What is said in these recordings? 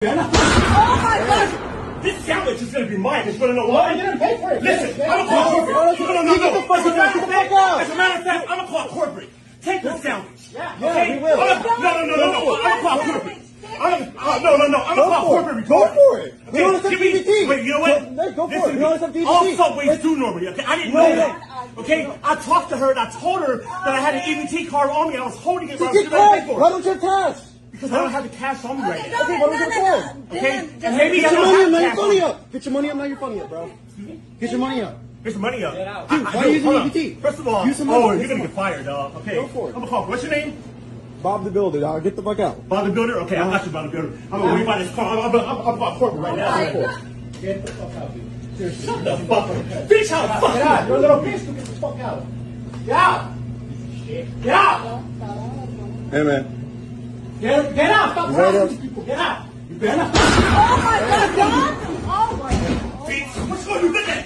Oh my God! This sandwich is gonna be mine. It's gonna know why. You're gonna pay for it. Listen, I'm gonna call corporate. No. Get the fuck out. As a matter of fact, I'm gonna call corporate. Take the sandwich. Yeah, okay? we will. No. I'm gonna call corporate. I'm gonna call corporate. Go for it. Okay, You want some DVT? Wait, you know what? Go for it. You want some DVT? All subways do normally, okay? I didn't know that. Okay? I talked to her and I told her that I had an EBT card on me. I was holding it. Get cash. Why don't you have cash? Because I don't have the cash on me right now. Okay, why don't you have cash? Okay? And maybe Get I your don't money have up, now cash your on funny me. up. Get your money up, now your funny up, bro. Get your money up. Here's the money up. Dude, why are you using EBT? First of all, Use some money. you're gonna get fired, dog. Okay. Go for it. I'm gonna call. What's your name? Bob the Builder, dog. Get the fuck out. Bob the Builder? Okay, I got you, Bob the Builder. I'm gonna rebuy this car. I'm about corporate right now. Get the fuck out, dude. Seriously. Shut the fuck up. Bitch, how the fuck? Get out. You're a little bitch. Get the fuck out. Get out. Get out. Hey, man. Get out. Stop talking to these people. Get out. You better not. Oh my God, Don! Oh my God. Bitch, what's going on with that?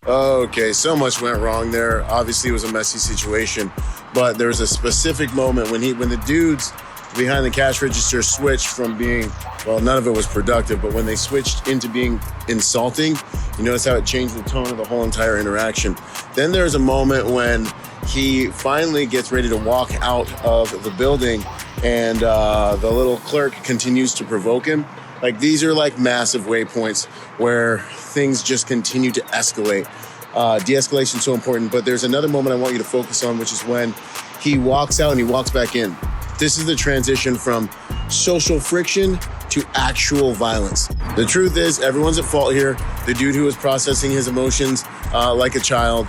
Okay, so much went wrong there. Obviously, it was a messy situation, but there was a specific moment when the dudes behind the cash register switched from being, well, none of it was productive, but when they switched into being insulting, you notice how it changed the tone of the whole entire interaction. Then there's a moment when he finally gets ready to walk out of the building, and the little clerk continues to provoke him. Like, these are like massive waypoints where things just continue to escalate. De-escalation is so important, but there's another moment I want you to focus on, which is when he walks out and he walks back in. This is the transition from social friction to actual violence. The truth is, everyone's at fault here. The dude who was processing his emotions like a child,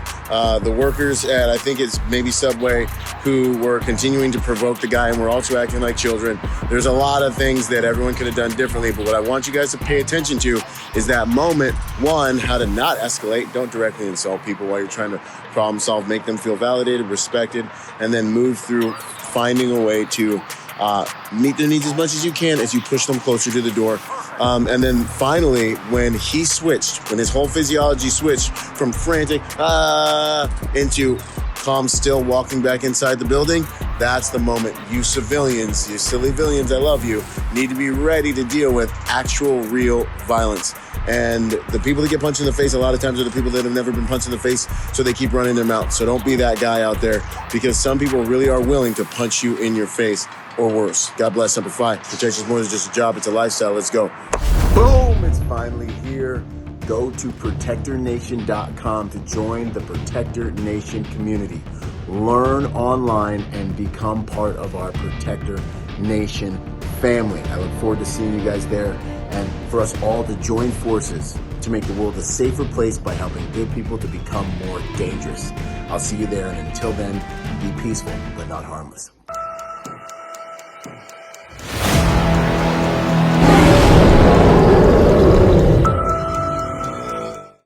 the workers at, I think it's maybe Subway, who were continuing to provoke the guy and were also acting like children. There's a lot of things that everyone could have done differently, but what I want you guys to pay attention to is that moment. One, how to not escalate. Don't directly insult people while you're trying to problem solve, make them feel validated, respected, and then move through finding a way to meet their needs as much as you can as you push them closer to the door. And then finally, when he switched, when his whole physiology switched from frantic into calm, still walking back inside the building, that's the moment you civilians, you silly villains, I love you, need to be ready to deal with actual, real violence. And the people that get punched in the face a lot of times are the people that have never been punched in the face, so they keep running their mouth. So don't be that guy out there, because some people really are willing to punch you in your face or worse. God bless. Semper Fi. Protection is more than just a job, it's a lifestyle. Let's go. Boom, it's finally here. Go to protectornation.com to join the Protector Nation community. Learn online and become part of our Protector Nation family. I look forward to seeing you guys there, and for us all to join forces to make the world a safer place by helping good people to become more dangerous. I'll see you there, and until then, be peaceful but not harmless.